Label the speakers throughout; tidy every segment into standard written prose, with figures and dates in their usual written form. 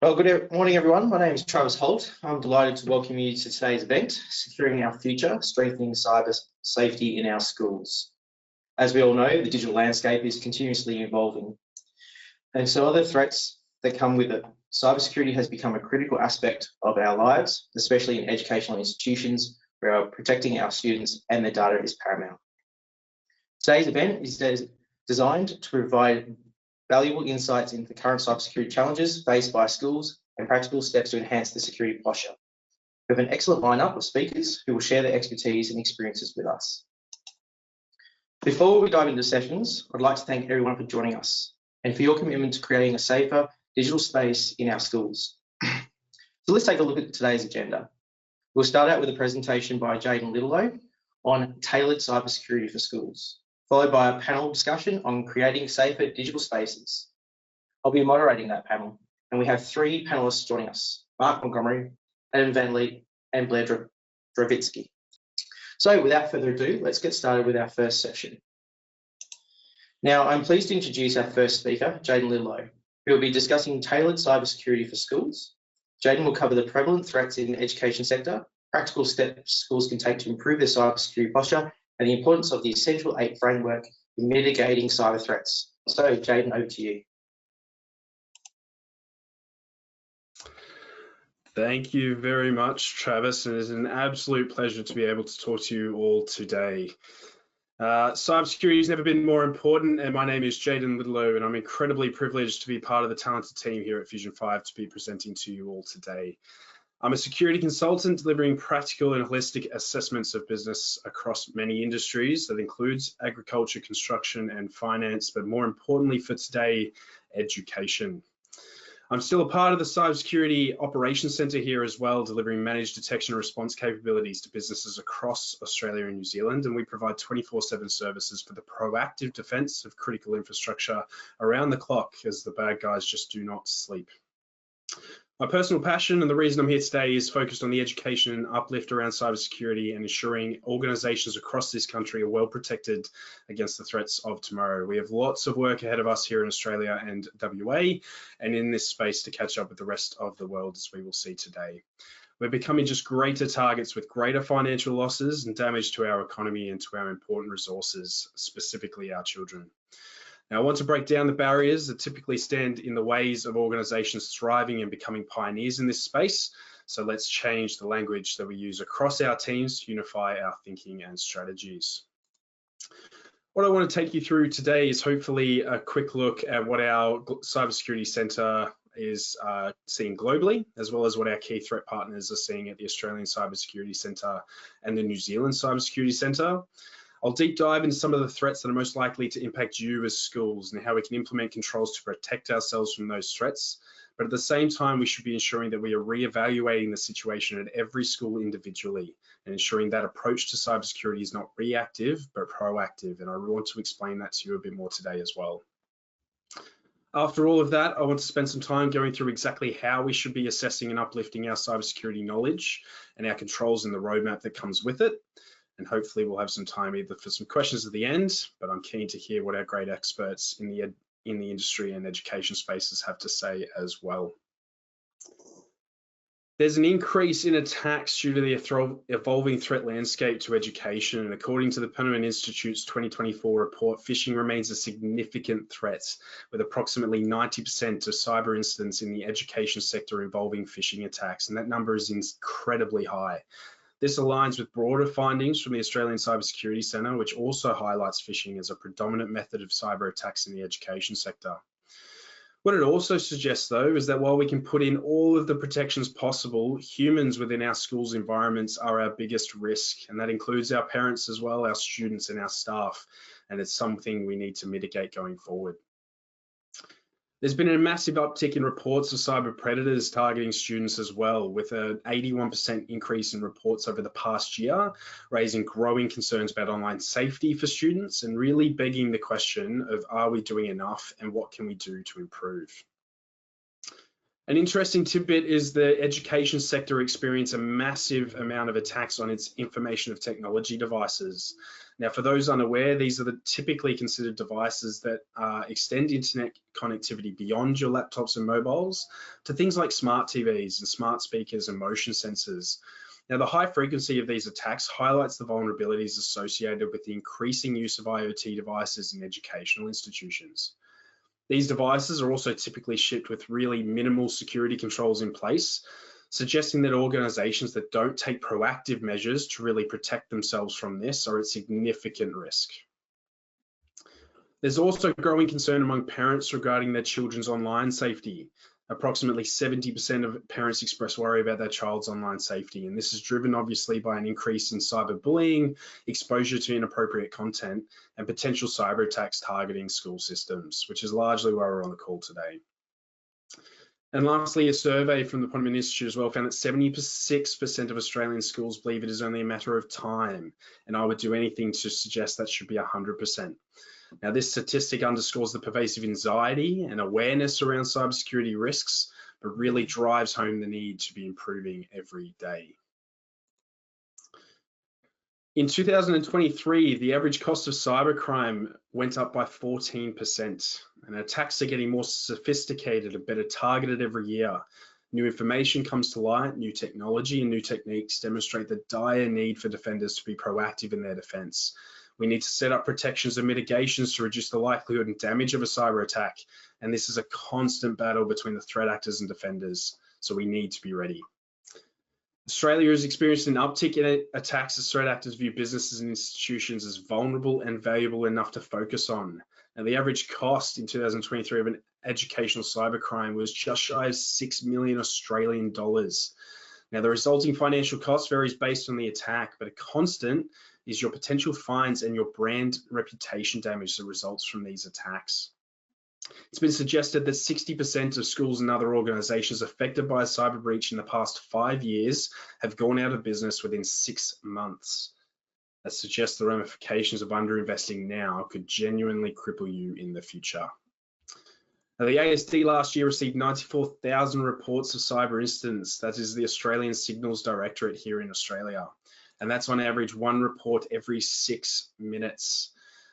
Speaker 1: Well, good morning, everyone. My name is Travis Holt. I'm delighted to welcome you to today's event, Securing Our Future, Strengthening Cyber Safety in Our Schools. As we all know, the digital landscape is continuously evolving, and so other threats that come with it. Cybersecurity has become a critical aspect of our lives, especially in educational institutions where protecting our students and their data is paramount. Today's event is designed to provide valuable insights into the current cybersecurity challenges faced by schools and practical steps to enhance the security posture. We have an excellent lineup of speakers who will share their expertise and experiences with us. Before we dive into sessions, I'd like to thank everyone for joining us and for your commitment to creating a safer digital space in our schools. So let's take a look at today's agenda. We'll start out with a presentation by Jaden Littlelow on tailored cybersecurity for schools, followed by a panel discussion on creating safer digital spaces. I'll be moderating that panel, and we have three panelists joining us: Mark Montgomery, Adam Van Leet, and Blair Dravitsky. So without further ado, let's get started with our first session. Now, I'm pleased to introduce our first speaker, Jaden Littlelow, who will be discussing tailored cybersecurity for schools. Jaden will cover the prevalent threats in the education sector, practical steps schools can take to improve their cybersecurity posture, and the importance of the Essential 8 framework in mitigating cyber threats. So, Jaden, over to you.
Speaker 2: Thank you very much, Travis. It is an absolute pleasure to be able to talk to you all today. Cybersecurity has never been more important, and my name is Jaden Littlelow, and I'm incredibly privileged to be part of the talented team here at Fusion5 to be presenting to you all today. I'm a security consultant delivering practical and holistic assessments of business across many industries. That includes agriculture, construction, and finance, but more importantly for today, education. I'm still a part of the Cybersecurity Operations Centre here as well, delivering managed detection and response capabilities to businesses across Australia and New Zealand, and we provide 24/7 services for the proactive defence of critical infrastructure around the clock as the bad guys just do not sleep. My personal passion and the reason I'm here today is focused on the education and uplift around cybersecurity and ensuring organisations across this country are well protected against the threats of tomorrow. We have lots of work ahead of us here in Australia and WA and in this space to catch up with the rest of the world, as we will see today. We're becoming just greater targets with greater financial losses and damage to our economy and to our important resources, specifically our children. Now, I want to break down the barriers that typically stand in the ways of organisations thriving and becoming pioneers in this space. So let's change the language that we use across our teams to unify our thinking and strategies. What I want to take you through today is hopefully a quick look at what our Cybersecurity Centre is seeing globally, as well as what our key threat partners are seeing at the Australian Cybersecurity Centre and the New Zealand Cybersecurity Centre. I'll deep dive into some of the threats that are most likely to impact you as schools and how we can implement controls to protect ourselves from those threats. But at the same time, we should be ensuring that we are re-evaluating the situation at every school individually and ensuring that approach to cybersecurity is not reactive, but proactive. And I want to explain that to you a bit more today as well. After all of that, I want to spend some time going through exactly how we should be assessing and uplifting our cybersecurity knowledge and our controls and the roadmap that comes with it. And hopefully we'll have some time either for some questions at the end, but I'm keen to hear what our great experts in the industry and education spaces have to say as well. There's an increase in attacks due to the evolving threat landscape to education, and according to the Penman Institute's 2024 report, phishing remains a significant threat, with approximately 90% of cyber incidents in the education sector involving phishing attacks, and that number is incredibly high. This aligns with broader findings from the Australian Cybersecurity Centre, which also highlights phishing as a predominant method of cyber attacks in the education sector. What it also suggests, though, is that while we can put in all of the protections possible, humans within our schools' environments are our biggest risk, and that includes our parents as well, our students and our staff, and it's something we need to mitigate going forward. There's been a massive uptick in reports of cyber predators targeting students as well, with an 81% increase in reports over the past year, raising growing concerns about online safety for students and really begging the question of, are we doing enough and what can we do to improve? An interesting tidbit is the education sector experienced a massive amount of attacks on its information of technology devices. Now, for those unaware, these are the typically considered devices that extend internet connectivity beyond your laptops and mobiles to things like smart TVs and smart speakers and motion sensors. Now, the high frequency of these attacks highlights the vulnerabilities associated with the increasing use of IoT devices in educational institutions. These devices are also typically shipped with really minimal security controls in place, suggesting that organizations that don't take proactive measures to really protect themselves from this are at significant risk. There's also growing concern among parents regarding their children's online safety. Approximately 70% of parents express worry about their child's online safety, and this is driven obviously by an increase in cyberbullying, exposure to inappropriate content, and potential cyber attacks targeting school systems, which is largely why we're on the call today. And lastly, a survey from the Pottman Institute as well found that 76% of Australian schools believe it is only a matter of time, and I would do anything to suggest that should be 100%. Now, this statistic underscores the pervasive anxiety and awareness around cybersecurity risks, but really drives home the need to be improving every day. In 2023, the average cost of cybercrime went up by 14%, and attacks are getting more sophisticated and better targeted every year. New information comes to light, new technology and new techniques demonstrate the dire need for defenders to be proactive in their defense. We need to set up protections and mitigations to reduce the likelihood and damage of a cyber attack, and this is a constant battle between the threat actors and defenders, so we need to be ready. Australia has experienced an uptick in attacks as threat actors view businesses and institutions as vulnerable and valuable enough to focus on. And the average cost in 2023 of an educational cybercrime was just shy of 6 million Australian dollars. Now, the resulting financial cost varies based on the attack, but a constant is your potential fines and your brand reputation damage that results from these attacks. It's been suggested that 60% of schools and other organizations affected by a cyber breach in the past 5 years have gone out of business within 6 months. That suggests the ramifications of underinvesting now could genuinely cripple you in the future. Now, the ASD last year received 94,000 reports of cyber incidents. That is the Australian Signals Directorate here in Australia. And that's on average 1 report every 6 minutes.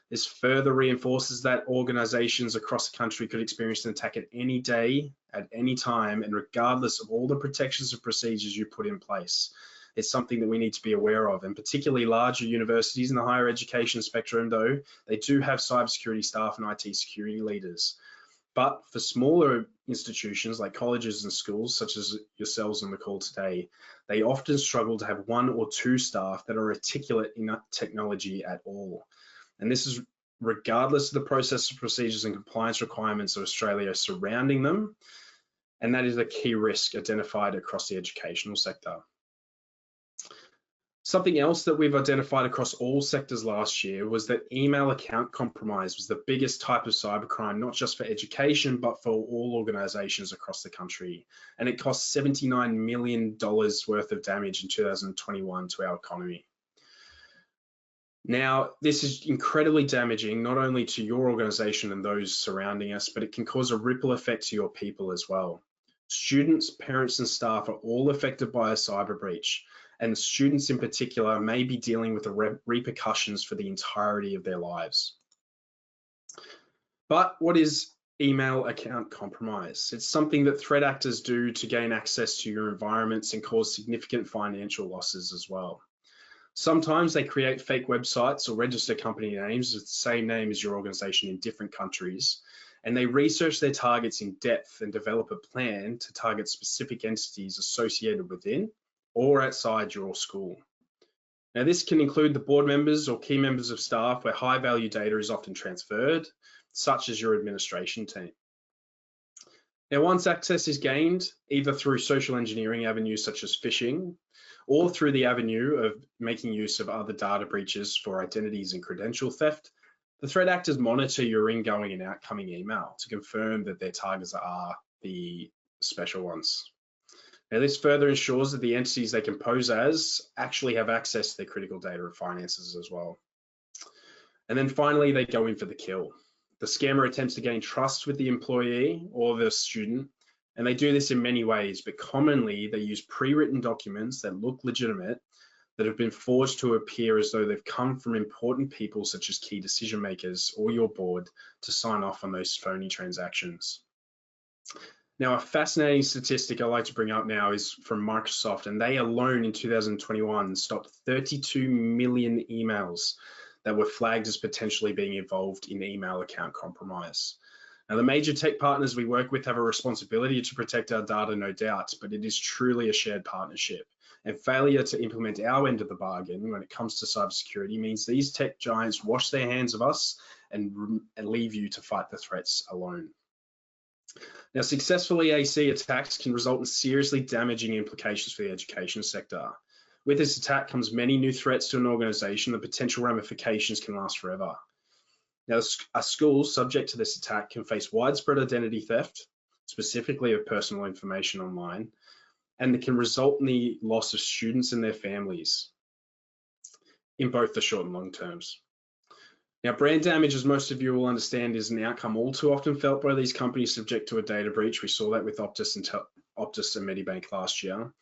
Speaker 2: This further reinforces that organizations across the country could experience an attack at any day, at any time, and regardless of all the protections and procedures you put in place. It's something that we need to be aware of, and particularly larger universities in the higher education spectrum, though, they do have cybersecurity staff and IT security leaders. But for smaller institutions like colleges and schools, such as yourselves on the call today, they often struggle to have 1 or 2 staff that are articulate in technology at all. And this is regardless of the process, procedures and compliance requirements of Australia surrounding them. And that is a key risk identified across the educational sector. Something else that we've identified across all sectors last year was that email account compromise was the biggest type of cybercrime, not just for education, but for all organizations across the country. And it cost $79 million worth of damage in 2021 to our economy. Now, this is incredibly damaging, not only to your organization and those surrounding us, but it can cause a ripple effect to your people as well. Students, parents, and staff are all affected by a cyber breach, and students in particular may be dealing with the repercussions for the entirety of their lives. But what is email account compromise? It's something that threat actors do to gain access to your environments and cause significant financial losses as well. Sometimes they create fake websites or register company names with the same name as your organization in different countries, and they research their targets in depth and develop a plan to target specific entities associated within or outside your school. Now, this can include the board members or key members of staff where high value data is often transferred, such as your administration team. Now, once access is gained, either through social engineering avenues such as phishing, or through the avenue of making use of other data breaches for identities and credential theft, the threat actors monitor your ingoing and outgoing email to confirm that their targets are the special ones. Now, this further ensures that the entities they can pose as actually have access to their critical data and finances as well. And then finally, they go in for the kill. The scammer attempts to gain trust with the employee or the student, and they do this in many ways, but commonly they use pre-written documents that look legitimate that have been forged to appear as though they've come from important people such as key decision makers or your board to sign off on those phony transactions. Now, a fascinating statistic I like to bring up now is from Microsoft, and they alone in 2021 stopped 32 million emails that were flagged as potentially being involved in email account compromise. Now, the major tech partners we work with have a responsibility to protect our data, no doubt, but it is truly a shared partnership. And failure to implement our end of the bargain when it comes to cybersecurity means these tech giants wash their hands of us and leave you to fight the threats alone. Now, successful EAC attacks can result in seriously damaging implications for the education sector. With this attack comes many new threats to an organization. The potential ramifications can last forever. Now, a school subject to this attack can face widespread identity theft, specifically of personal information online, and it can result in the loss of students and their families in both the short and long terms. Now, brand damage, as most of you will understand, is an outcome all too often felt by these companies subject to a data breach. We saw that with Optus and Medibank last year.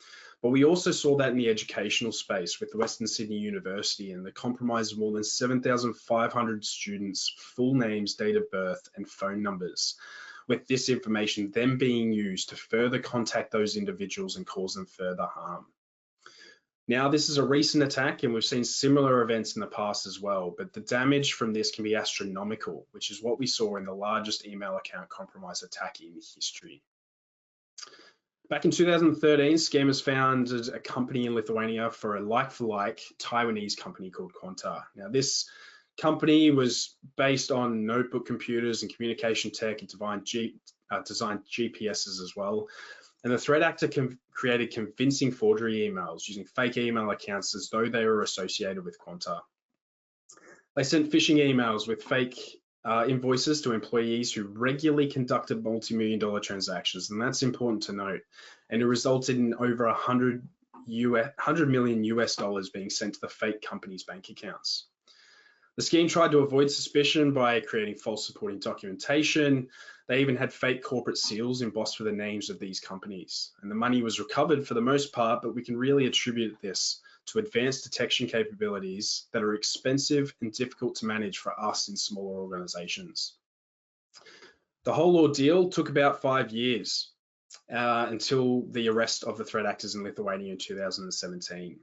Speaker 2: But we also saw that in the educational space with Western Sydney University and the compromise of more than 7,500 students' full names, date of birth, and phone numbers, with this information then being used to further contact those individuals and cause them further harm. Now, this is a recent attack, and we've seen similar events in the past as well, but the damage from this can be astronomical, which is what we saw in the largest email account compromise attack in history. Back in 2013, scammers founded a company in Lithuania for a like-for-like Taiwanese company called Quanta. Now, this company was based on notebook computers and communication tech and designed GPSs as well. And the threat actor created convincing forgery emails using fake email accounts as though they were associated with Quanta. They sent phishing emails with fake invoices to employees who regularly conducted multi-million-dollar transactions, and that's important to note. And it resulted in over 100 million US dollars being sent to the fake company's bank accounts. The scheme tried to avoid suspicion by creating false supporting documentation. They even had fake corporate seals embossed with the names of these companies. And the money was recovered for the most part, but we can really attribute this to advanced detection capabilities that are expensive and difficult to manage for us in smaller organizations. The whole ordeal took about 5 years until the arrest of the threat actors in Lithuania in 2017.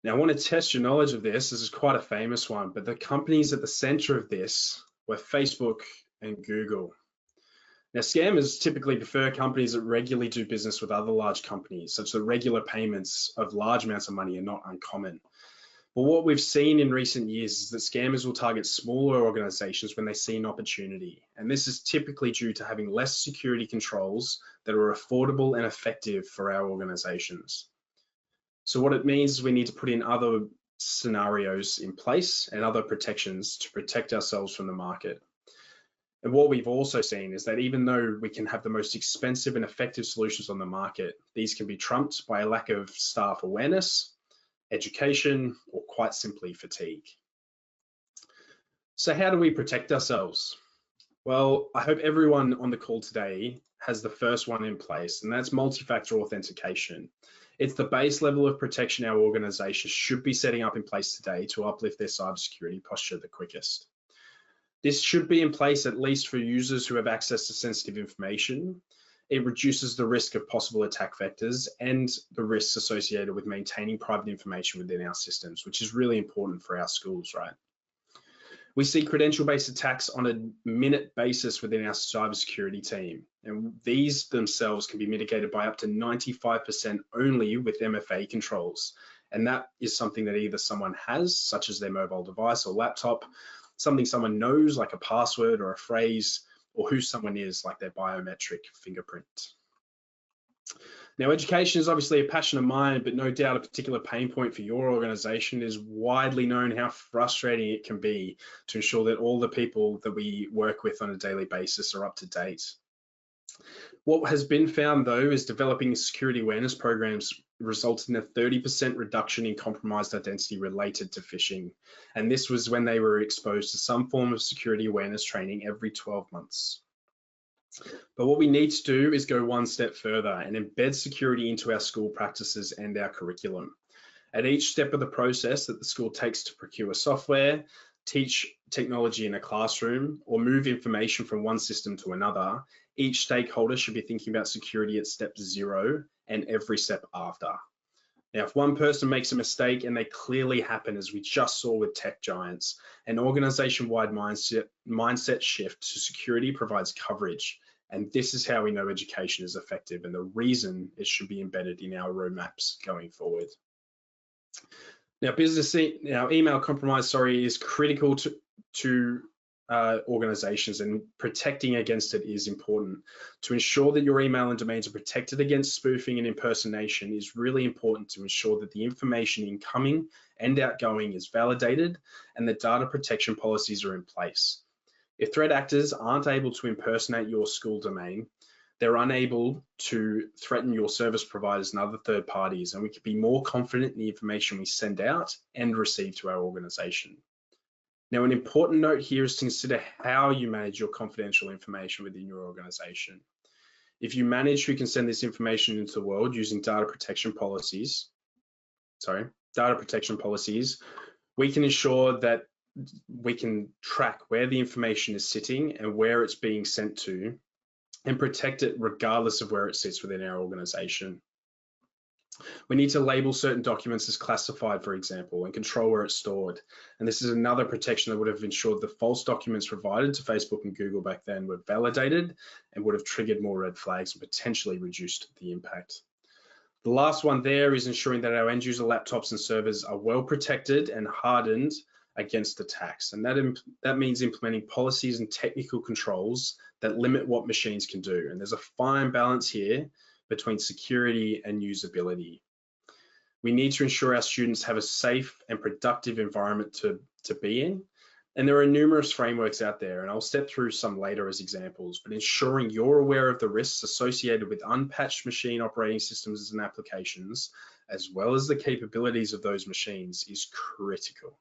Speaker 2: Now, I want to test your knowledge of this. This is quite a famous one, but the companies at the center of this were Facebook and Google. Now, scammers typically prefer companies that regularly do business with other large companies, such that regular payments of large amounts of money are not uncommon. But what we've seen in recent years is that scammers will target smaller organizations when they see an opportunity. And this is typically due to having less security controls that are affordable and effective for our organizations. So what it means is we need to put in other scenarios in place and other protections to protect ourselves from the market. And what we've also seen is that even though we can have the most expensive and effective solutions on the market, these can be trumped by a lack of staff awareness, education, or quite simply fatigue. So how do we protect ourselves? Well, I hope everyone on the call today has the first one in place, and that's multi-factor authentication. It's the base level of protection our organizations should be setting up in place today to uplift their cybersecurity posture the quickest. This should be in place at least for users who have access to sensitive information. It reduces the risk of possible attack vectors and the risks associated with maintaining private information within our systems, which is really important for our schools, right? We see credential-based attacks on a minute basis within our cybersecurity team, and these themselves can be mitigated by up to 95% only with MFA controls. And that is something that either someone has, such as their mobile device or laptop, something someone knows, like a password or a phrase, or who someone is, like their biometric fingerprint. Now, education is obviously a passion of mine, but no doubt a particular pain point for your organization. It is widely known how frustrating it can be to ensure that all the people that we work with on a daily basis are up to date. What has been found, though, is developing security awareness programs resulted in a 30% reduction in compromised identity related to phishing. And this was when they were exposed to some form of security awareness training every 12 months. But what we need to do is go one step further and embed security into our school practices and our curriculum. At each step of the process that the school takes to procure software, teach technology in a classroom, or move information from one system to another, each stakeholder should be thinking about security at step 0 and every step after. Now, if one person makes a mistake, and they clearly happen, as we just saw with tech giants, an organization-wide mindset shift to security provides coverage. And this is how we know education is effective, and the reason it should be embedded in our roadmaps going forward. Now, email compromise, is critical to organizations, and protecting against it is important. To ensure that your email and domains are protected against spoofing and impersonation is really important to ensure that the information incoming and outgoing is validated and that data protection policies are in place. If threat actors aren't able to impersonate your school domain, they're unable to threaten your service providers and other third parties, and we can be more confident in the information we send out and receive to our organization. Now, an important note here is to consider how you manage your confidential information within your organization. If you manage who can send this information into the world using data protection policies, we can ensure that we can track where the information is sitting and where it's being sent to, and protect it regardless of where it sits within our organization. We need to label certain documents as classified, for example, and control where it's stored. And this is another protection that would have ensured the false documents provided to Facebook and Google back then were validated and would have triggered more red flags and potentially reduced the impact. The last one there is ensuring that our end user laptops and servers are well protected and hardened against attacks. And that means implementing policies and technical controls that limit what machines can do. And there's a fine balance here between security and usability. We need to ensure our students have a safe and productive environment to be in. And there are numerous frameworks out there, and I'll step through some later as examples, but ensuring you're aware of the risks associated with unpatched machine operating systems and applications, as well as the capabilities of those machines, is critical.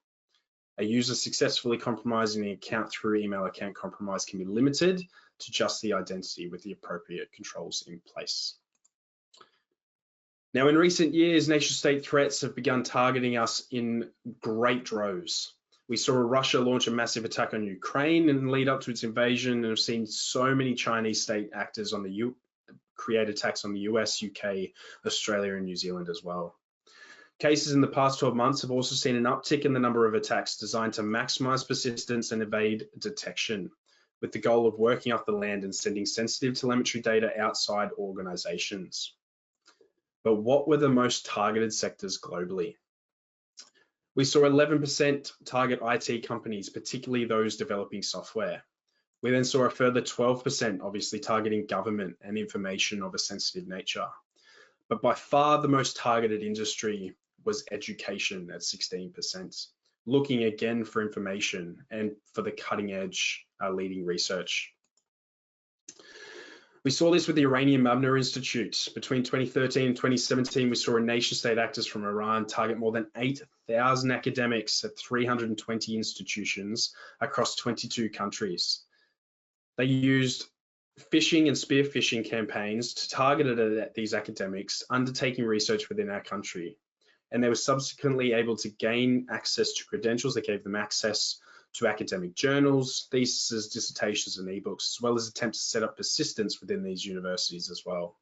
Speaker 2: A user successfully compromising an account through email account compromise can be limited to just the identity with the appropriate controls in place. Now, in recent years, nation-state threats have begun targeting us in great droves. We saw Russia launch a massive attack on Ukraine in the lead up to its invasion, and have seen so many Chinese state actors create attacks on the US, UK, Australia, and New Zealand as well. Cases in the past 12 months have also seen an uptick in the number of attacks designed to maximize persistence and evade detection, with the goal of working off the land and sending sensitive telemetry data outside organizations. But what were the most targeted sectors globally? We saw 11% target IT companies, particularly those developing software. We then saw a further 12%, obviously targeting government and information of a sensitive nature. But by far the most targeted industry was education at 16%, looking again for information and for the cutting edge leading research. We saw this with the Iranian Mabna Institute. Between 2013 and 2017, we saw nation-state actors from Iran target more than 8,000 academics at 320 institutions across 22 countries. They used phishing and spear phishing campaigns to target it at these academics undertaking research within our country. And they were subsequently able to gain access to credentials that gave them access to academic journals, theses, dissertations, and ebooks, as well as attempts to set up persistence within these universities as well.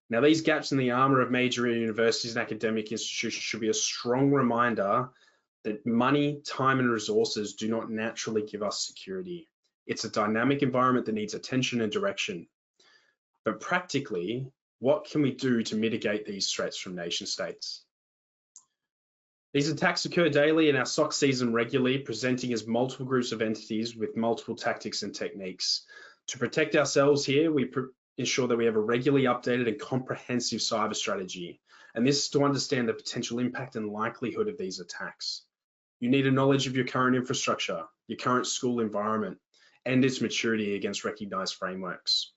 Speaker 2: Now, these gaps in the armor of major universities and academic institutions should be a strong reminder that money, time, and resources do not naturally give us security. It's a dynamic environment that needs attention and direction. But practically, what can we do to mitigate these threats from nation states? These attacks occur daily, and our SOC sees them regularly, presenting as multiple groups of entities with multiple tactics and techniques. To protect ourselves here, we ensure that we have a regularly updated and comprehensive cyber strategy. And this is to understand the potential impact and likelihood of these attacks. You need a knowledge of your current infrastructure, your current school environment, and its maturity against recognized frameworks.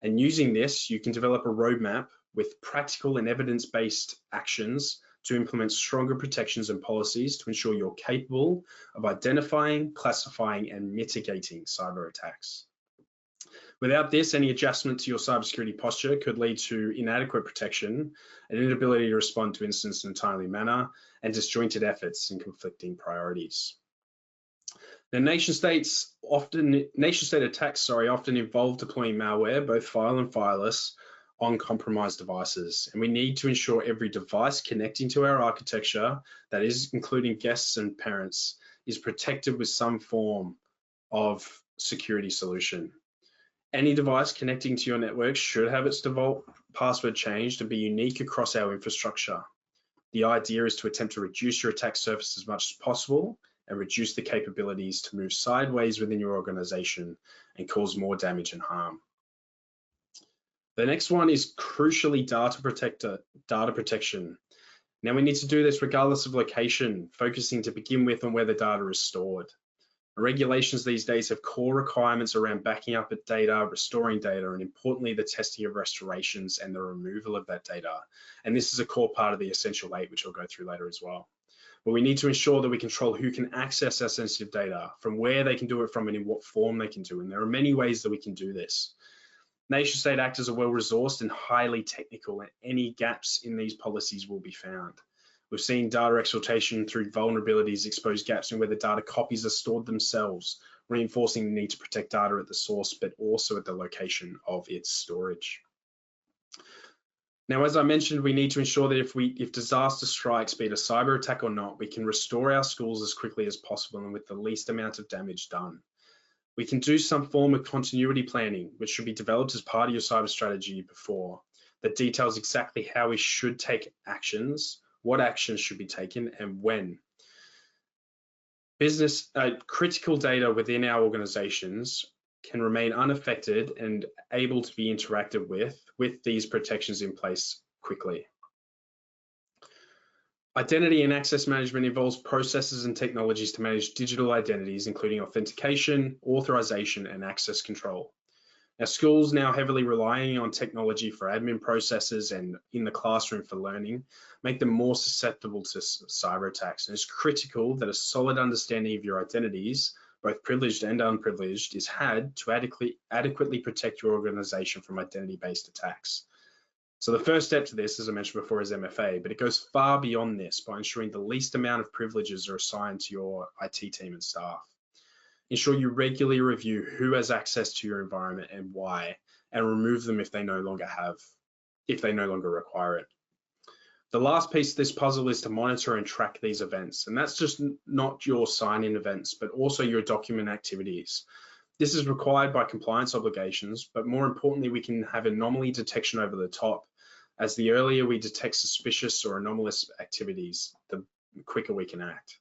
Speaker 2: And using this, you can develop a roadmap with practical and evidence-based actions to implement stronger protections and policies to ensure you're capable of identifying, classifying, and mitigating cyber attacks. Without this, any adjustment to your cybersecurity posture could lead to inadequate protection, an inability to respond to incidents in a timely manner, and disjointed efforts and conflicting priorities. Now, nation-state attacks often involve deploying malware, both file and fileless, on compromised devices. And we need to ensure every device connecting to our architecture, that is including guests and parents, is protected with some form of security solution. Any device connecting to your network should have its default password changed and be unique across our infrastructure. The idea is to attempt to reduce your attack surface as much as possible and reduce the capabilities to move sideways within your organization and cause more damage and harm. The next one is crucially data protection. Now we need to do this regardless of location, focusing to begin with on where the data is stored. Regulations these days have core requirements around backing up data, restoring data, and importantly, the testing of restorations and the removal of that data. And this is a core part of the Essential 8, which I'll go through later as well. But we need to ensure that we control who can access our sensitive data, from where they can do it from, and in what form they can do. And there are many ways that we can do this. Nation-state actors are well-resourced and highly technical, and any gaps in these policies will be found. We've seen data exploitation through vulnerabilities expose gaps in where the data copies are stored themselves, reinforcing the need to protect data at the source, but also at the location of its storage. Now, as I mentioned, we need to ensure that if disaster strikes, be it a cyber attack or not, we can restore our schools as quickly as possible and with the least amount of damage done. We can do some form of continuity planning, which should be developed as part of your cyber strategy before, that details exactly how we should take actions, what actions should be taken, and when. Critical data within our organizations can remain unaffected and able to be interacted with these protections in place quickly. Identity and access management involves processes and technologies to manage digital identities, including authentication, authorization, and access control. Now, schools now heavily relying on technology for admin processes and in the classroom for learning make them more susceptible to cyber attacks. And it's critical that a solid understanding of your identities, both privileged and unprivileged, is had to adequately protect your organization from identity-based attacks. So the first step to this, as I mentioned before, is MFA, but it goes far beyond this by ensuring the least amount of privileges are assigned to your IT team and staff. Ensure you regularly review who has access to your environment and why, and remove them if they no longer require it. The last piece of this puzzle is to monitor and track these events, and that's just not your sign-in events, but also your document activities. This is required by compliance obligations, but more importantly, we can have anomaly detection over the top, as the earlier we detect suspicious or anomalous activities, the quicker we can act.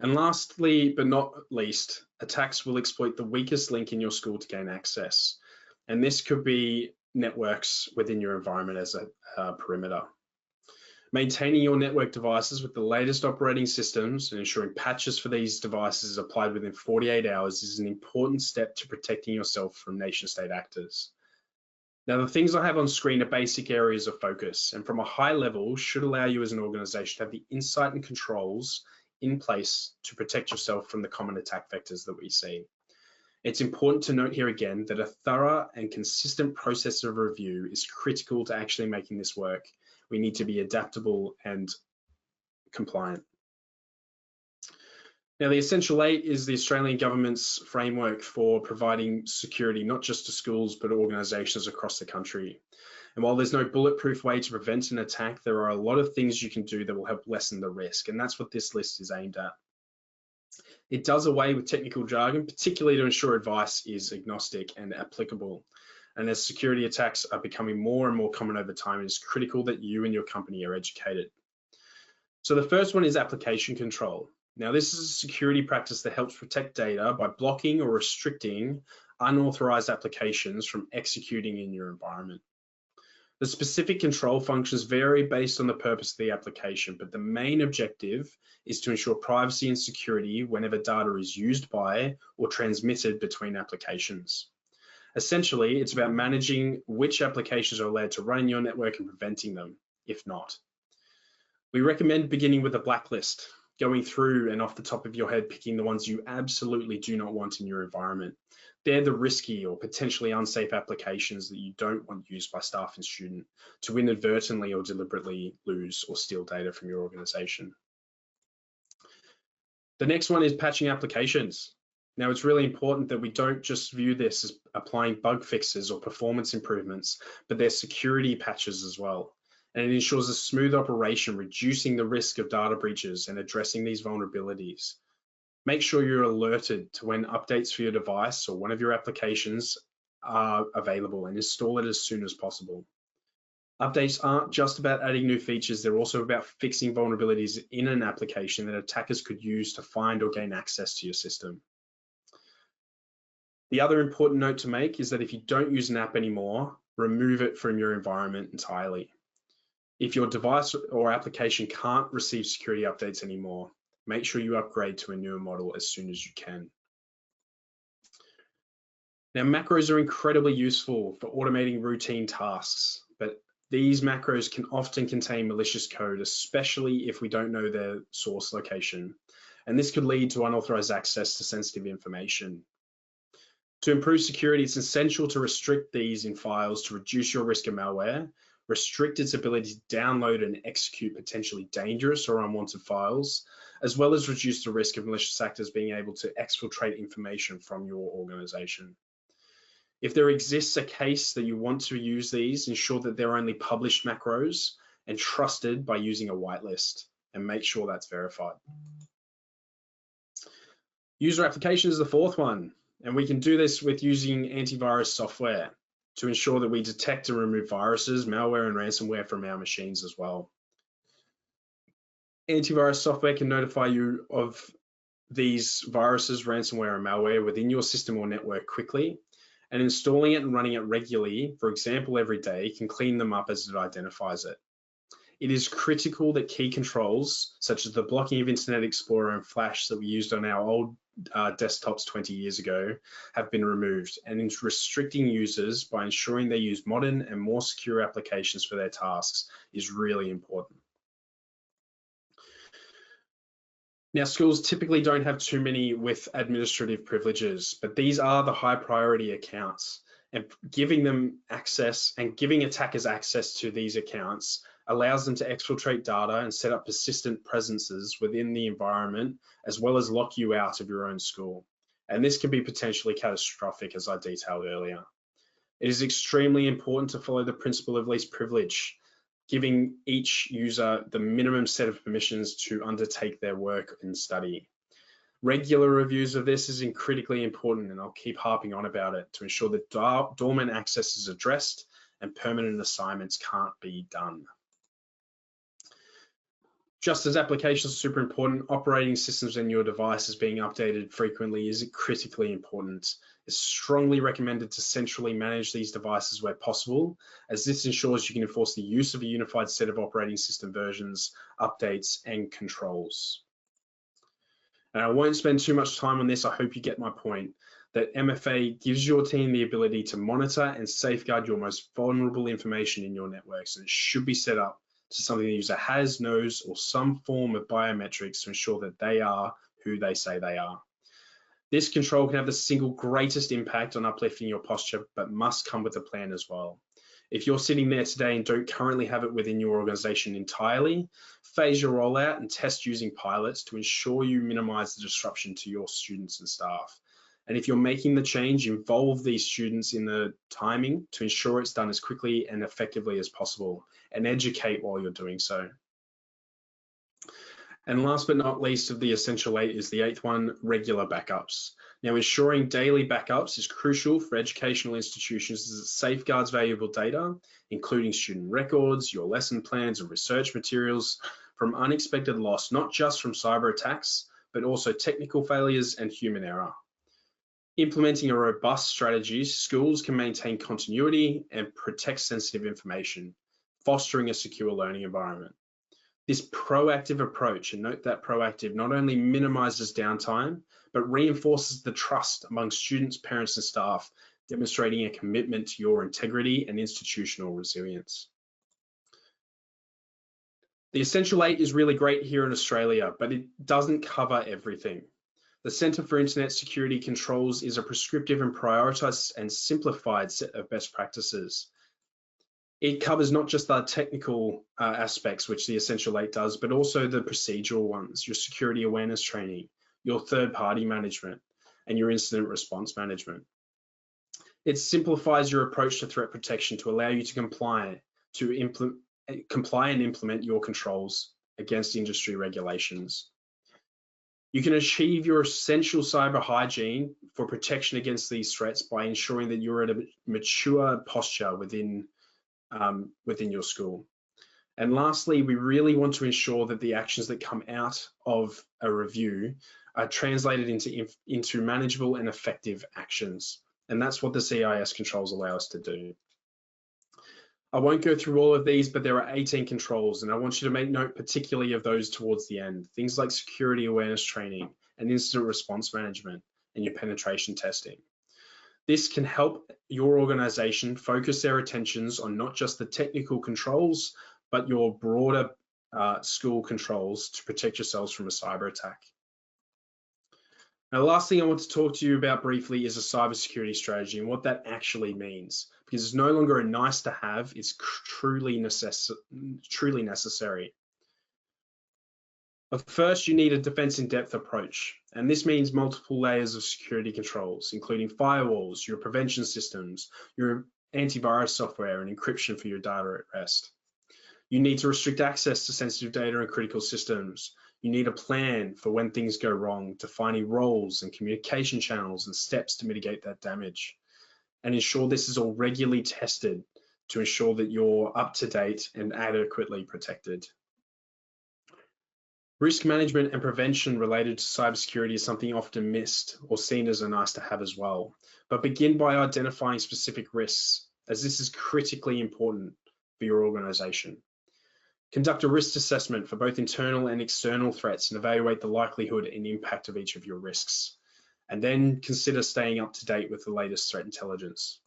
Speaker 2: And lastly, but not least, attacks will exploit the weakest link in your school to gain access. And this could be networks within your environment as a perimeter. Maintaining your network devices with the latest operating systems and ensuring patches for these devices applied within 48 hours is an important step to protecting yourself from nation-state actors. Now, the things I have on screen are basic areas of focus, and from a high level should allow you as an organization to have the insight and controls in place to protect yourself from the common attack vectors that we see. It's important to note here again that a thorough and consistent process of review is critical to actually making this work. We need to be adaptable and compliant. Now, the Essential 8 is the Australian government's framework for providing security, not just to schools, but organisations across the country. And while there's no bulletproof way to prevent an attack, there are a lot of things you can do that will help lessen the risk. And that's what this list is aimed at. It does away with technical jargon, particularly to ensure advice is agnostic and applicable. And as security attacks are becoming more and more common over time, it is critical that you and your company are educated. So the first one is application control. Now, this is a security practice that helps protect data by blocking or restricting unauthorized applications from executing in your environment. The specific control functions vary based on the purpose of the application, but the main objective is to ensure privacy and security whenever data is used by or transmitted between applications. Essentially, it's about managing which applications are allowed to run in your network and preventing them, if not. We recommend beginning with a blacklist. going through and off the top of your head, picking the ones you absolutely do not want in your environment. They're the risky or potentially unsafe applications that you don't want used by staff and student to inadvertently or deliberately lose or steal data from your organization. The next one is patching applications. Now, it's really important that we don't just view this as applying bug fixes or performance improvements, but they're security patches as well. And it ensures a smooth operation, reducing the risk of data breaches and addressing these vulnerabilities. Make sure you're alerted to when updates for your device or one of your applications are available and install it as soon as possible. Updates aren't just about adding new features, they're also about fixing vulnerabilities in an application that attackers could use to find or gain access to your system. The other important note to make is that if you don't use an app anymore, remove it from your environment entirely. If your device or application can't receive security updates anymore, make sure you upgrade to a newer model as soon as you can. Now, macros are incredibly useful for automating routine tasks, but these macros can often contain malicious code, especially if we don't know their source location. And this could lead to unauthorized access to sensitive information. To improve security, it's essential to restrict these in files to reduce your risk of malware, restrict its ability to download and execute potentially dangerous or unwanted files, as well as reduce the risk of malicious actors being able to exfiltrate information from your organization. If there exists a case that you want to use these, ensure that they're only published macros and trusted by using a whitelist, and make sure that's verified. User application is the fourth one, and we can do this with using antivirus software to ensure that we detect and remove viruses, malware, and ransomware from our machines as well. Antivirus software can notify you of these viruses, ransomware, and malware within your system or network quickly, and installing it and running it regularly, for example, every day, can clean them up as it identifies it. It is critical that key controls, such as the blocking of Internet Explorer and Flash that we used on our old desktops 20 years ago, have been removed, and restricting users by ensuring they use modern and more secure applications for their tasks is really important. Now, schools typically don't have too many with administrative privileges, but these are the high priority accounts, and giving them access and giving attackers access to these accounts allows them to exfiltrate data and set up persistent presences within the environment, as well as lock you out of your own school. And this can be potentially catastrophic, as I detailed earlier. It is extremely important to follow the principle of least privilege, giving each user the minimum set of permissions to undertake their work and study. Regular reviews of this is critically important, and I'll keep harping on about it to ensure that dormant access is addressed and permanent assignments can't be done. Just as applications are super important, operating systems in your device is being updated frequently is critically important. It's strongly recommended to centrally manage these devices where possible, as this ensures you can enforce the use of a unified set of operating system versions, updates, and controls. And I won't spend too much time on this. I hope you get my point, that MFA gives your team the ability to monitor and safeguard your most vulnerable information in your networks, and it should be set up to something the user has, knows, or some form of biometrics to ensure that they are who they say they are. This control can have the single greatest impact on uplifting your posture, but must come with a plan as well. If you're sitting there today and don't currently have it within your organization entirely, phase your rollout and test using pilots to ensure you minimize the disruption to your students and staff. And if you're making the change, involve these students in the timing to ensure it's done as quickly and effectively as possible, and educate while you're doing so. And last but not least of the essential 8 is the 8th one, regular backups. Now, ensuring daily backups is crucial for educational institutions as it safeguards valuable data, including student records, your lesson plans, and research materials from unexpected loss, not just from cyber attacks, but also technical failures and human error. Implementing a robust strategy, schools can maintain continuity and protect sensitive information, fostering a secure learning environment. This proactive approach, and note that proactive, not only minimizes downtime, but reinforces the trust among students, parents, and staff, demonstrating a commitment to your integrity and institutional resilience. The Essential 8 is really great here in Australia, but it doesn't cover everything. The Centre for Internet Security Controls is a prescriptive and prioritised and simplified set of best practices. It covers not just the technical aspects, which the Essential 8 does, but also the procedural ones, your security awareness training, your third-party management, and your incident response management. It simplifies your approach to threat protection to allow you to comply and implement your controls against industry regulations. You can achieve your essential cyber hygiene for protection against these threats by ensuring that you're at a mature posture within your school. And lastly, we really want to ensure that the actions that come out of a review are translated into manageable and effective actions. And that's what the CIS controls allow us to do. I won't go through all of these, but there are 18 controls, and I want you to make note particularly of those towards the end. Things like security awareness training and incident response management and your penetration testing. This can help your organization focus their attentions on not just the technical controls, but your broader school controls to protect yourselves from a cyber attack. Now, the last thing I want to talk to you about briefly is a cybersecurity strategy and what that actually means, because it's no longer a nice to have, it's truly necessary. But first, you need a defense in depth approach, and this means multiple layers of security controls, including firewalls, your prevention systems, your antivirus software, and encryption for your data at rest. You need to restrict access to sensitive data and critical systems. You need a plan for when things go wrong, defining roles and communication channels and steps to mitigate that damage, and ensure this is all regularly tested to ensure that you're up to date and adequately protected. Risk management and prevention related to cybersecurity is something often missed or seen as a nice to have as well, but begin by identifying specific risks, as this is critically important for your organization. Conduct a risk assessment for both internal and external threats and evaluate the likelihood and impact of each of your risks. And then consider staying up to date with the latest threat intelligence.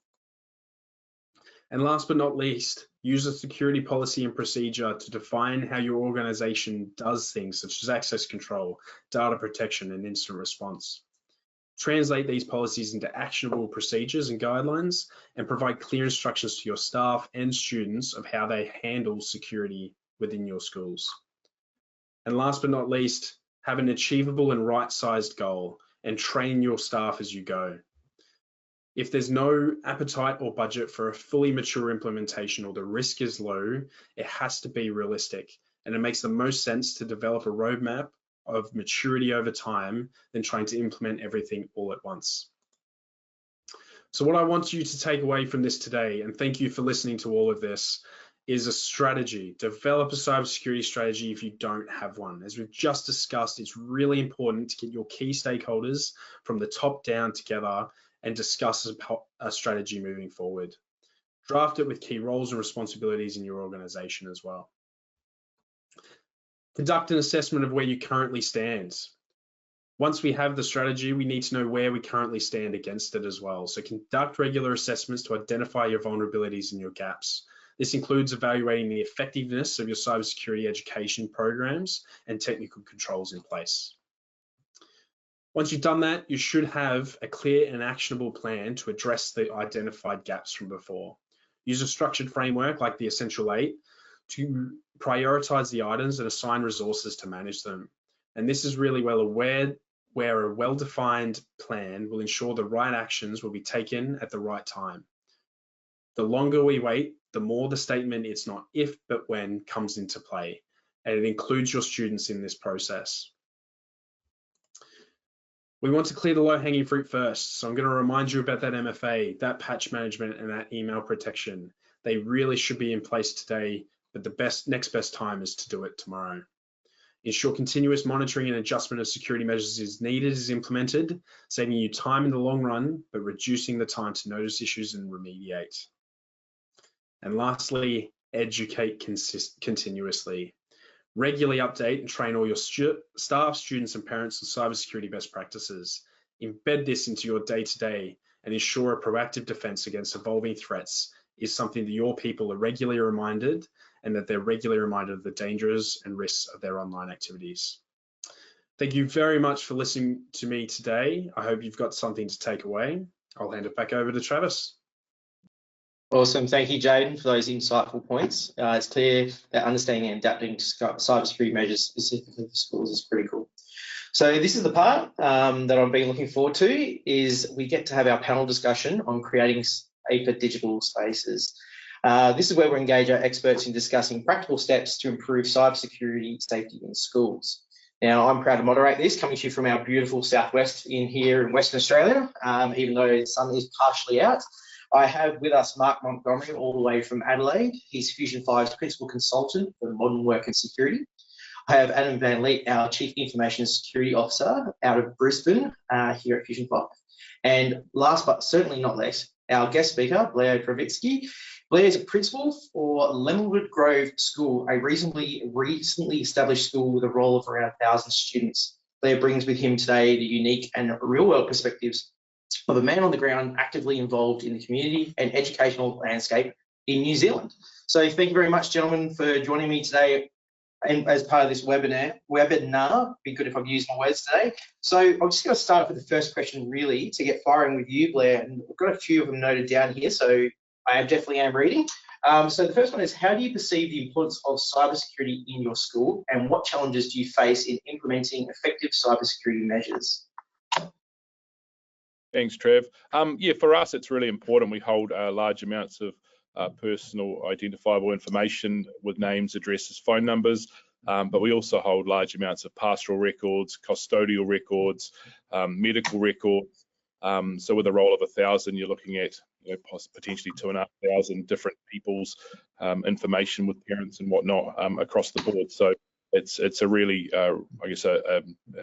Speaker 2: And last but not least, use a security policy and procedure to define how your organization does things such as access control, data protection, and incident response. Translate these policies into actionable procedures and guidelines and provide clear instructions to your staff and students of how they handle security within your schools. And last but not least, have an achievable and right-sized goal and train your staff as you go. If there's no appetite or budget for a fully mature implementation or the risk is low, it has to be realistic. And it makes the most sense to develop a roadmap of maturity over time than trying to implement everything all at once. So what I want you to take away from this today, and thank you for listening to all of this, is a strategy. Develop a cybersecurity strategy if you don't have one. As we've just discussed, it's really important to get your key stakeholders from the top down together and discuss a strategy moving forward. Draft it with key roles and responsibilities in your organization as well. Conduct an assessment of where you currently stand. Once we have the strategy, we need to know where we currently stand against it as well. So conduct regular assessments to identify your vulnerabilities and your gaps. This includes evaluating the effectiveness of your cybersecurity education programs and technical controls in place. Once you've done that, you should have a clear and actionable plan to address the identified gaps from before. Use a structured framework like the Essential 8 to prioritize the items and assign resources to manage them. And this is really well aware where a well-defined plan will ensure the right actions will be taken at the right time. The longer we wait, the more the statement "it's not if but when" comes into play, and it includes your students in this process. We want to clear the low-hanging fruit first, so I'm going to remind you about that MFA, that patch management, and that email protection. They really should be in place today, but the next best time is to do it tomorrow. Ensure continuous monitoring and adjustment of security measures is needed is implemented, saving you time in the long run, but reducing the time to notice issues and remediate. And lastly, educate continuously. Regularly update and train all your staff, students, and parents on cybersecurity best practices. Embed this into your day-to-day and ensure a proactive defense against evolving threats is something that your people are regularly reminded, and that they're regularly reminded of the dangers and risks of their online activities. Thank you very much for listening to me today. I hope you've got something to take away. I'll hand it back over to Travis.
Speaker 1: Awesome. Thank you, Jaden, for those insightful points. It's clear that understanding and adapting to cybersecurity measures specifically for schools is critical. So this is the part that I've been looking forward to, is we get to have our panel discussion on creating safer digital spaces. This is where we engage our experts in discussing practical steps to improve cybersecurity safety in schools. Now, I'm proud to moderate this, coming to you from our beautiful southwest here in Western Australia, even though the sun is partially out. I have with us Mark Montgomery, all the way from Adelaide. He's Fusion5's Principal Consultant for Modern Work and Security. I have Adam Van Leet, our Chief Information and Security Officer out of Brisbane here at Fusion5. And last but certainly not least, our guest speaker, Blair Dravitsky. Blair is a principal for Lemelwood Grove School, a recently established school with a roll of around 1,000 students. Blair brings with him today the unique and real-world perspectives of a man on the ground actively involved in the community and educational landscape in New Zealand. So thank you very much, gentlemen, for joining me today and as part of this webinar. Be good if I've used my words today. So I'm just going to start with the first question, really, to get firing with you, Blair. And I've got a few of them noted down here, so I definitely am reading. So the first one is, how do you perceive the importance of cybersecurity in your school, and what challenges do you face in implementing effective cybersecurity measures?
Speaker 3: Thanks, Trev. Yeah, for us, it's really important. We hold large amounts of personal identifiable information with names, addresses, phone numbers, but we also hold large amounts of pastoral records, custodial records, medical records. So with a roll of 1,000, you're looking at potentially 2,500 different people's information with parents and whatnot across the board. So it's a really, I guess,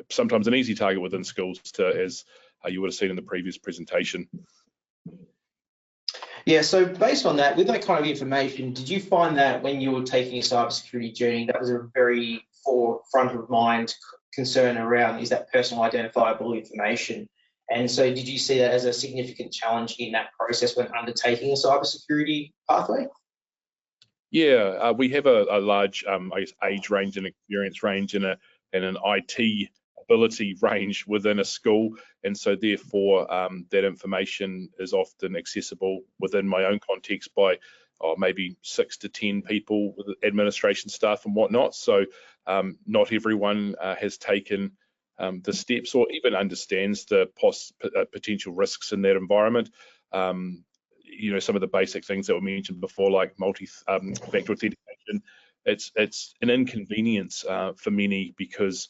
Speaker 3: sometimes an easy target within schools as you would have seen in the previous presentation.
Speaker 1: Yeah, so based on that, with that kind of information, did you find that when you were taking a cybersecurity journey, that was a very forefront of mind concern around, is that personal identifiable information? And so did you see that as a significant challenge in that process when undertaking a cybersecurity pathway?
Speaker 3: Yeah, we have a large I guess, age range and experience range and an IT ability range within a school, and so therefore that information is often accessible within my own context by maybe 6 to 10 people with administration staff and whatnot. So not everyone has taken the steps or even understands the potential risks in that environment. Some of the basic things that were mentioned before, like multi-factor authentication, it's an inconvenience for many because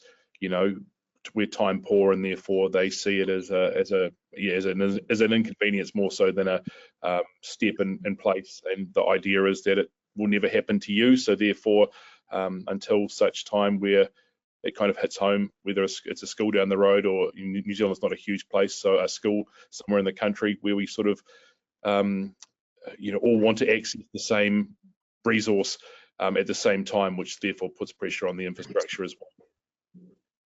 Speaker 3: we're time poor, and therefore they see it as an inconvenience more so than a step in place. And the idea is that it will never happen to you. So therefore, until such time where it kind of hits home, whether it's a school down the road or New Zealand's not a huge place, so a school somewhere in the country where we sort of all want to access the same resource at the same time, which therefore puts pressure on the infrastructure as well.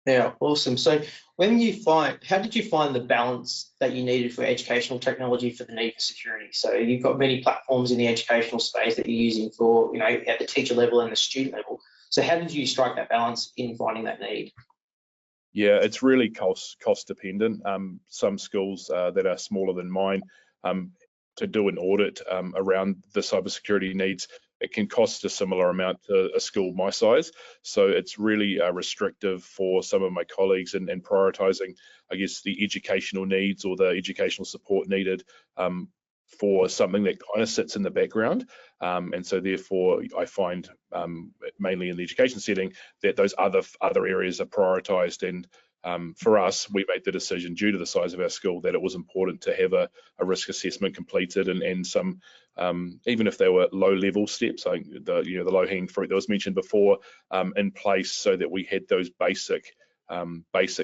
Speaker 1: Yeah, awesome. So how did you find the balance that you needed for educational technology for the need for security? So you've got many platforms in the educational space that you're using for, at the teacher level and the student level. So how did you strike that balance in finding that need?
Speaker 3: Yeah, it's really cost dependent. Some schools that are smaller than mine, to do an audit around the cybersecurity needs, it can cost a similar amount to a school my size. So it's really restrictive for some of my colleagues in prioritising, I guess, the educational needs or the educational support needed for something that kind of sits in the background. And so therefore, I find mainly in the education setting that those other areas are prioritised. And for us, we made the decision due to the size of our school that it was important to have a risk assessment completed and some, even if they were low-level steps, like the low-hanging fruit that was mentioned before, in place, so that we had those basic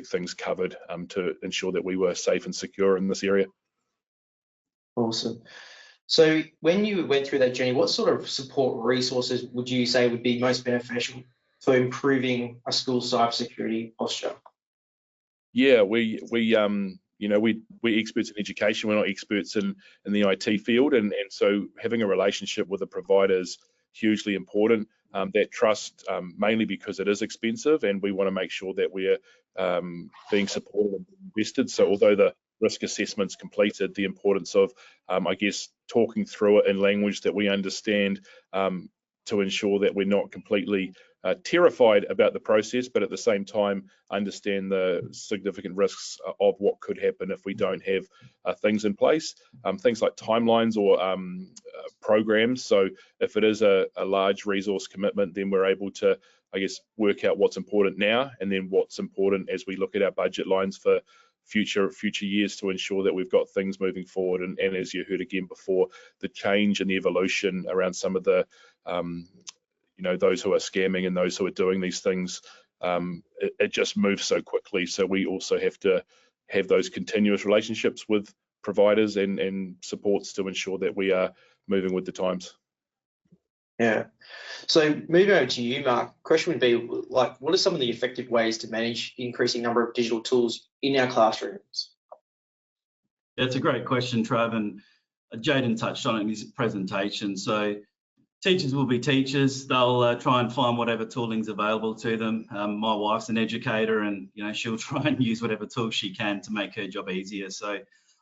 Speaker 3: things covered to ensure that we were safe and secure in this area.
Speaker 1: Awesome. So when you went through that journey, what sort of support resources would you say would be most beneficial for improving a school's cybersecurity posture?
Speaker 3: Yeah, we we're experts in education, we're not experts in the IT field, and so having a relationship with the provider is hugely important. That trust, mainly because it is expensive, and we want to make sure that we're being supported and invested. So although the risk assessment's completed, the importance of, I guess, talking through it in language that we understand, to ensure that we're not completely terrified about the process, but at the same time understand the significant risks of what could happen if we don't have things in place, things like timelines or programs. So if it is a large resource commitment, then we're able to, I guess, work out what's important now, and then what's important as we look at our budget lines for future years to ensure that we've got things moving forward. And as you heard again before, the change and the evolution around some of the those who are scamming and those who are doing these things, it just moves so quickly. So we also have to have those continuous relationships with providers and supports to ensure that we are moving with the times.
Speaker 1: Yeah. So moving over to you, Mark, question would be, like, what are some of the effective ways to manage the increasing number of digital tools in our classrooms?
Speaker 4: Yeah, it's a great question, Trav, and Jaden touched on it in his presentation. So teachers will be teachers. They'll try and find whatever tooling's available to them. My wife's an educator, and she'll try and use whatever tool she can to make her job easier. So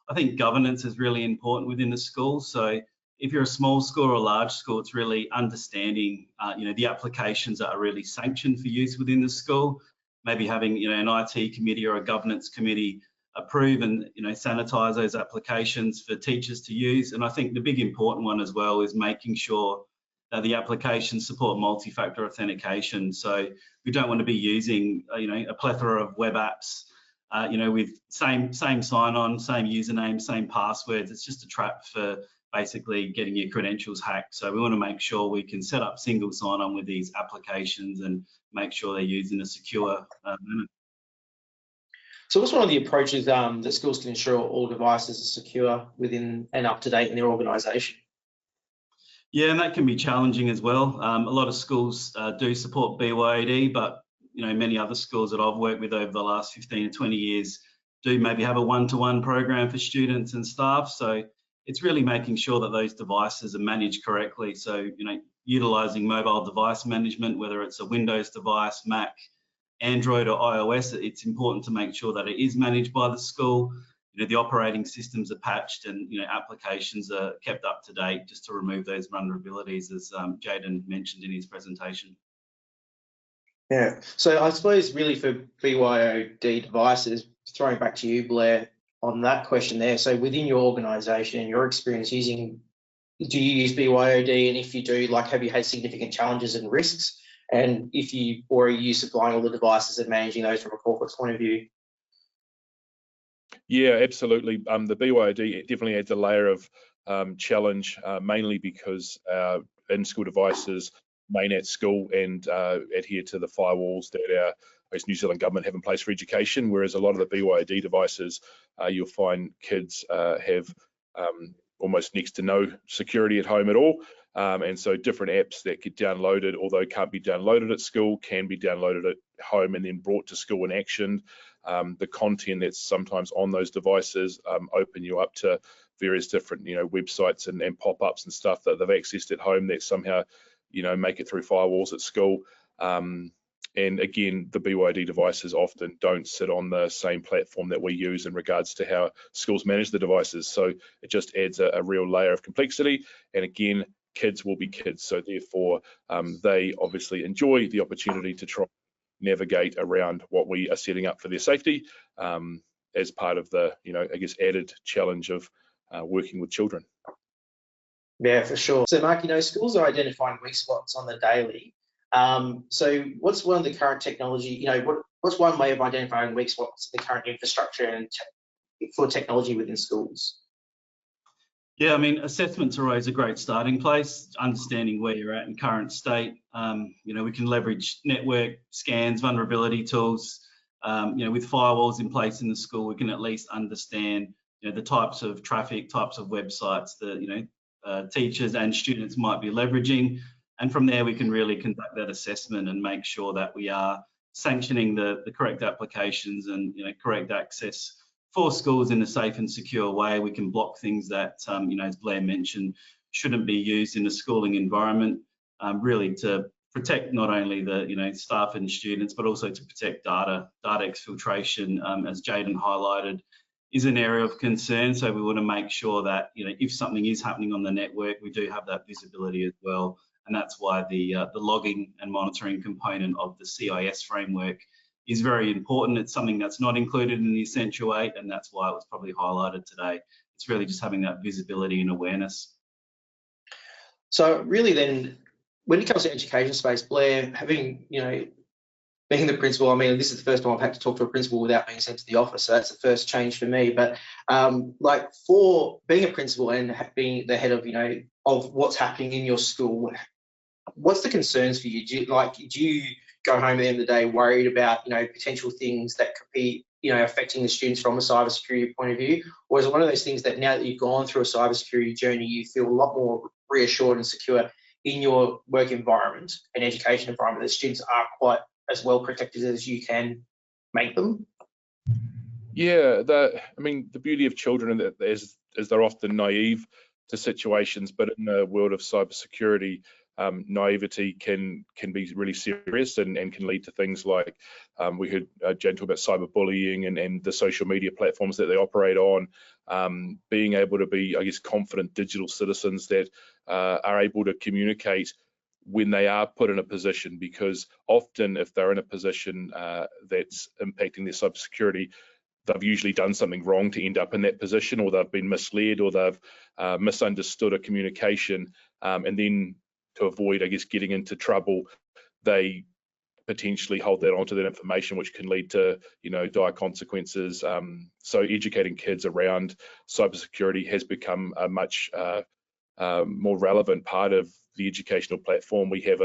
Speaker 4: I think governance is really important within the school. So if you're a small school or a large school, it's really understanding the applications that are really sanctioned for use within the school. Maybe having an IT committee or a governance committee approve and sanitize those applications for teachers to use. And I think the big important one as well is making sure that the applications support multi-factor authentication. So we don't want to be using a plethora of web apps with same sign-on, same username, same passwords. It's just a trap for basically getting your credentials hacked. So we want to make sure we can set up single sign-on with these applications and make sure they're used in a secure manner.
Speaker 1: So what's one of the approaches that schools can ensure all devices are secure within and up to date in their organisation?
Speaker 4: Yeah, and that can be challenging as well. A lot of schools do support BYOD, but many other schools that I've worked with over the last 15 to 20 years do maybe have a one-to-one program for students and staff. So it's really making sure that those devices are managed correctly. So utilising mobile device management, whether it's a Windows device, Mac, Android or iOS, it's important to make sure that it is managed by the school. The operating systems are patched and applications are kept up to date just to remove those vulnerabilities, as Jaden mentioned in his presentation.
Speaker 1: Yeah, so I suppose really for BYOD devices, throwing back to you, Blair, on that question there. So within your organisation and your experience do you use BYOD? And if you do, have you had significant challenges and risks? And are you supplying all the devices and managing those from a corporate point of view?
Speaker 3: Yeah, absolutely. The BYOD definitely adds a layer of challenge, mainly because in-school devices remain at school and adhere to the firewalls that our New Zealand government have in place for education, whereas a lot of the BYOD devices, you'll find kids have almost next to no security at home at all. And so different apps that get downloaded, although can't be downloaded at school, can be downloaded at home and then brought to school and actioned. The content that's sometimes on those devices open you up to various different websites and pop-ups and stuff that they've accessed at home that somehow make it through firewalls at school. And again, the BYOD devices often don't sit on the same platform that we use in regards to how schools manage the devices. So it just adds a real layer of complexity. And again, kids will be kids. So therefore, they obviously enjoy the opportunity to try navigate around what we are setting up for their safety as part of the, I guess, added challenge of working with children.
Speaker 1: Yeah, for sure. So Mark, schools are identifying weak spots on the daily. So what's one of the current technology, what's one way of identifying weak spots in the current infrastructure and for technology within schools?
Speaker 4: Yeah, I mean, assessments are always a great starting place, understanding where you're at in current state. We can leverage network scans, vulnerability tools. With firewalls in place in the school, we can at least understand the types of traffic, types of websites that teachers and students might be leveraging. And from there, we can really conduct that assessment and make sure that we are sanctioning the correct applications and correct access for schools in a safe and secure way. We can block things that, as Blair mentioned, shouldn't be used in a schooling environment, really to protect not only the staff and students, but also to protect data. Data exfiltration, as Jayden highlighted, is an area of concern. So we want to make sure that if something is happening on the network, we do have that visibility as well. And that's why the logging and monitoring component of the CIS framework is very important. It's something that's not included in the Essential 8, and that's why it was probably highlighted today. It's really just having that visibility and awareness.
Speaker 1: So really then, when it comes to education space, Blair, having, being the principal, I mean, this is the first time I've had to talk to a principal without being sent to the office, so that's the first change for me. But like, for being a principal and being the head of, of what's happening in your school, what's the concerns for you? Do you go home at the end of the day worried about, potential things that could be, affecting the students from a cybersecurity point of view? Or is it one of those things that now that you've gone through a cybersecurity journey, you feel a lot more reassured and secure in your work environment and education environment, that students are quite as well protected as you can make them?
Speaker 3: Yeah, the beauty of children is they're often naive to situations, but in the world of cybersecurity, naivety can be really serious and can lead to things like, we heard Jen talk about cyberbullying and the social media platforms that they operate on, being able to be, I guess, confident digital citizens that are able to communicate when they are put in a position, because often if they're in a position that's impacting their cybersecurity, they've usually done something wrong to end up in that position, or they've been misled, or they've misunderstood a communication, and then to avoid, I guess, getting into trouble, they potentially hold that onto that information, which can lead to, dire consequences. So educating kids around cybersecurity has become a much more relevant part of the educational platform. We have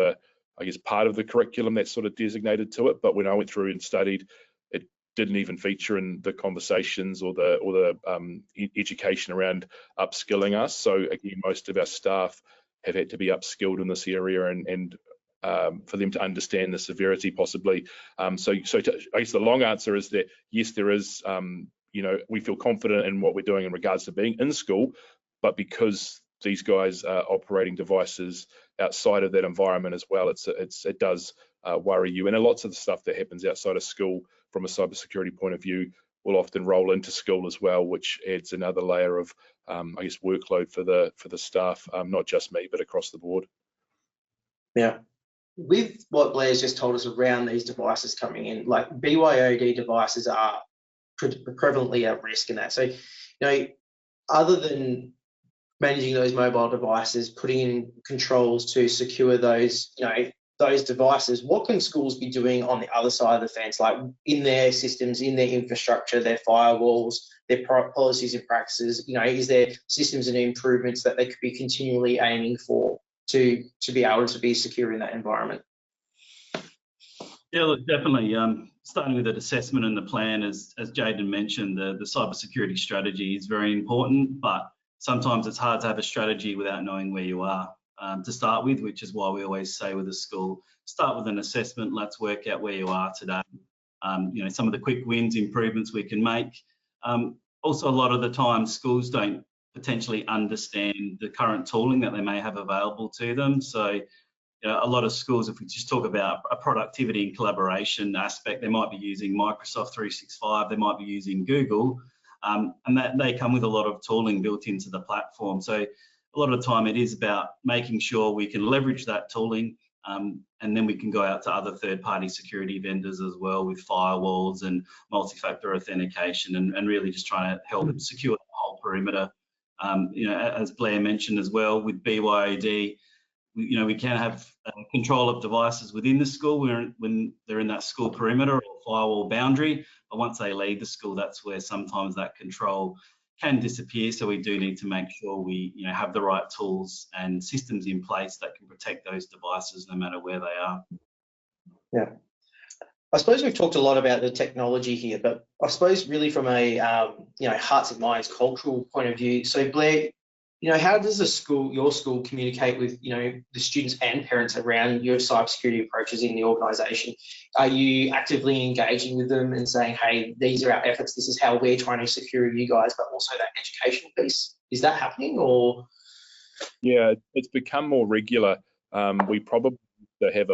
Speaker 3: part of the curriculum that's sort of designated to it, but when I went through and studied, it didn't even feature in the conversations or the education around upskilling us. So again, most of our staff have had to be upskilled in this area and for them to understand the severity possibly. I guess the long answer is that yes, there is, we feel confident in what we're doing in regards to being in school, but because these guys are operating devices outside of that environment as well, it does worry you. And lots of the stuff that happens outside of school from a cybersecurity point of view will often roll into school as well, which adds another layer of, workload for the staff, not just me, but across the board.
Speaker 1: Yeah. With what Blair's just told us around these devices coming in, like BYOD devices are prevalently at risk in that. So, other than managing those mobile devices, putting in controls to secure those, those devices, what can schools be doing on the other side of the fence, like in their systems, in their infrastructure, their firewalls, their policies and practices? Is there systems and improvements that they could be continually aiming for to be able to be secure in that environment?
Speaker 4: Yeah, look, definitely. Starting with that assessment and the plan, as Jayden mentioned, the cybersecurity strategy is very important, but sometimes it's hard to have a strategy without knowing where you are to start with, which is why we always say with the school, start with an assessment. Let's work out where you are today. Some of the quick wins, improvements we can make. Also, a lot of the time, schools don't potentially understand the current tooling that they may have available to them. So a lot of schools, if we just talk about a productivity and collaboration aspect, they might be using Microsoft 365, they might be using Google, and that they come with a lot of tooling built into the platform. So a lot of the time it is about making sure we can leverage that tooling, and then we can go out to other third-party security vendors as well with firewalls and multi-factor authentication, and really just trying to help secure the whole perimeter. As Blair mentioned as well, with BYOD, we can have control of devices within the school when they're in that school perimeter or firewall boundary, but once they leave the school, that's where sometimes that control can disappear. So we do need to make sure we have the right tools and systems in place that can protect those devices no matter where they are.
Speaker 1: Yeah. I suppose we've talked a lot about the technology here, but I suppose really from a hearts and minds cultural point of view. So Blair, how does your school communicate with, the students and parents around your cybersecurity approaches in the organisation? Are you actively engaging with them and saying, hey, these are our efforts, this is how we're trying to secure you guys, but also that education piece? Is that happening, or?
Speaker 3: Yeah, it's become more regular. We probably have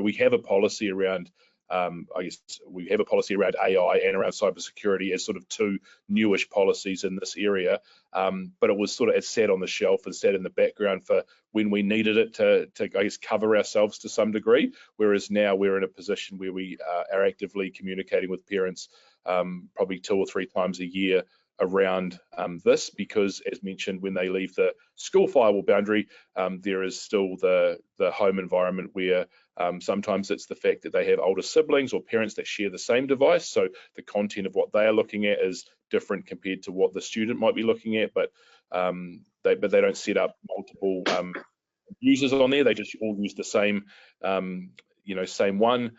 Speaker 3: we have a policy around, I guess we have a policy around AI and around cybersecurity as sort of two newish policies in this area. But it was it sat on the shelf and sat in the background for when we needed it to I guess cover ourselves to some degree. Whereas now we're in a position where we are actively communicating with parents probably 2 or 3 times a year around this, because as mentioned, when they leave the school firewall boundary, there is still the home environment where sometimes it's the fact that they have older siblings or parents that share the same device, so the content of what they are looking at is different compared to what the student might be looking at, but they don't set up multiple users on there. They just all use the same same one.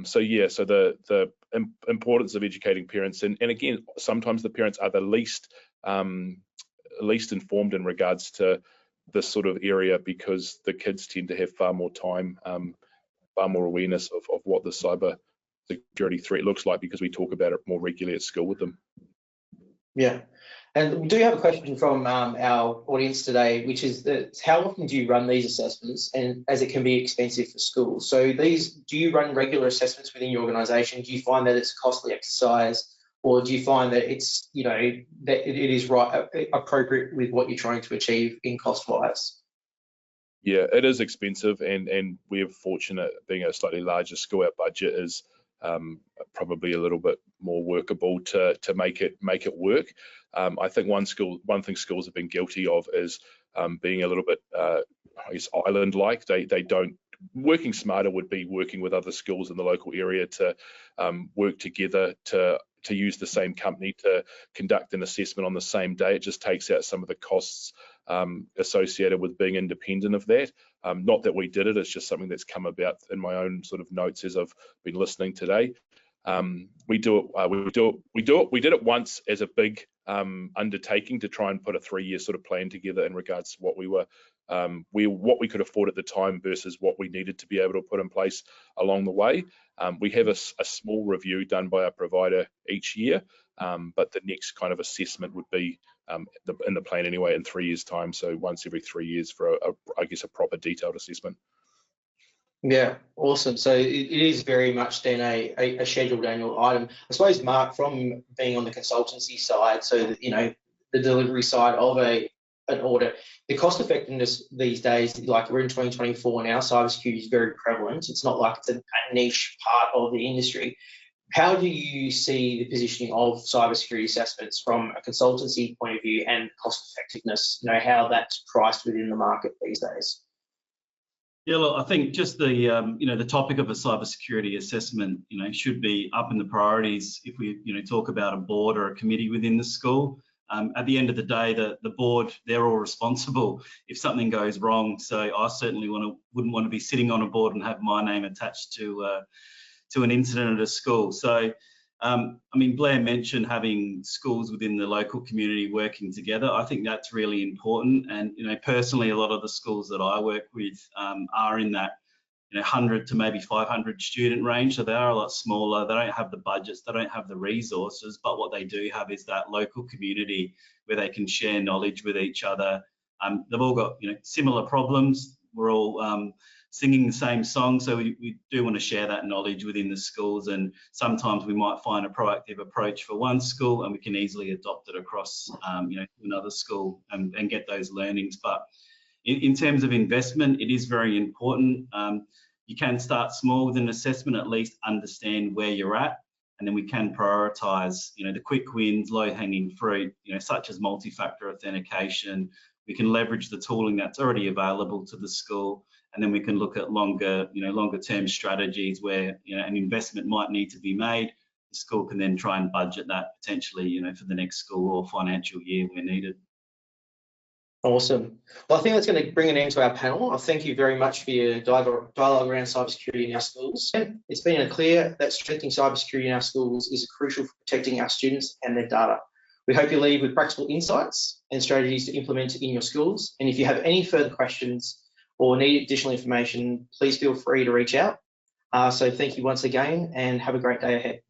Speaker 3: So the importance of educating parents, and again, sometimes the parents are the least informed in regards to this sort of area, because the kids tend to have far more time, far more awareness of what the cyber security threat looks like, because we talk about it more regularly at school with them.
Speaker 1: Yeah. And we do have a question from our audience today, which is that how often do you run these assessments, and as it can be expensive for schools? So do you run regular assessments within your organisation? Do you find that it's a costly exercise, or do you find that it's, that it is appropriate with what you're trying to achieve in cost-wise?
Speaker 3: Yeah, it is expensive, and we're fortunate being a slightly larger school. Our budget is probably a little bit more workable to make it work. I think one thing schools have been guilty of is being a little bit, I guess, island-like. They don't. Working smarter would be working with other schools in the local area to work together to use the same company to conduct an assessment on the same day. It just takes out some of the costs associated with being independent of that. Not that we did it, it's just something that's come about in my own sort of notes as I've been listening today. We did it once as a big undertaking to try and put a 3-year sort of plan together in regards to what we could afford at the time versus what we needed to be able to put in place along the way. We have a small review done by our provider each year, but the next kind of assessment would be in the plan anyway in 3 years' time. So once every 3 years for I guess a proper detailed assessment.
Speaker 1: Yeah, awesome. So it is very much then a scheduled annual item. I suppose, Mark, from being on the consultancy side, so that, the delivery side of an audit, the cost effectiveness these days, like we're in 2024 now, cybersecurity is very prevalent. It's not like it's a niche part of the industry. How do you see the positioning of cybersecurity assessments from a consultancy point of view and cost effectiveness, how that's priced within the market these days?
Speaker 4: Yeah, look, I think just the the topic of a cybersecurity assessment, should be up in the priorities if we talk about a board or a committee within the school. At the end of the day, the board, they're all responsible if something goes wrong. So I certainly wouldn't want to be sitting on a board and have my name attached to an incident at a school. So Blair mentioned having schools within the local community working together. I think that's really important. And personally, a lot of the schools that I work with are in that 100 to maybe 500 student range. So they are a lot smaller. They don't have the budgets, they don't have the resources, but what they do have is that local community where they can share knowledge with each other. They've all got similar problems. We're all singing the same song, so we do want to share that knowledge within the schools, and sometimes we might find a proactive approach for one school and we can easily adopt it across another school and get those learnings. But in terms of investment, it is very important. You can start small with an assessment, at least understand where you're at, and then we can prioritize the quick wins, low-hanging fruit, such as multi-factor authentication. We can leverage the tooling that's already available to the school, and then we can look at longer term strategies where an investment might need to be made. The school can then try and budget that potentially for the next school or financial year where needed.
Speaker 1: Awesome. Well, I think that's going to bring an end to our panel. I thank you very much for your dialogue around cybersecurity in our schools. It's been clear that strengthening cybersecurity in our schools is crucial for protecting our students and their data. We hope you leave with practical insights and strategies to implement in your schools. And if you have any further questions or need additional information, please feel free to reach out. So thank you once again and have a great day ahead.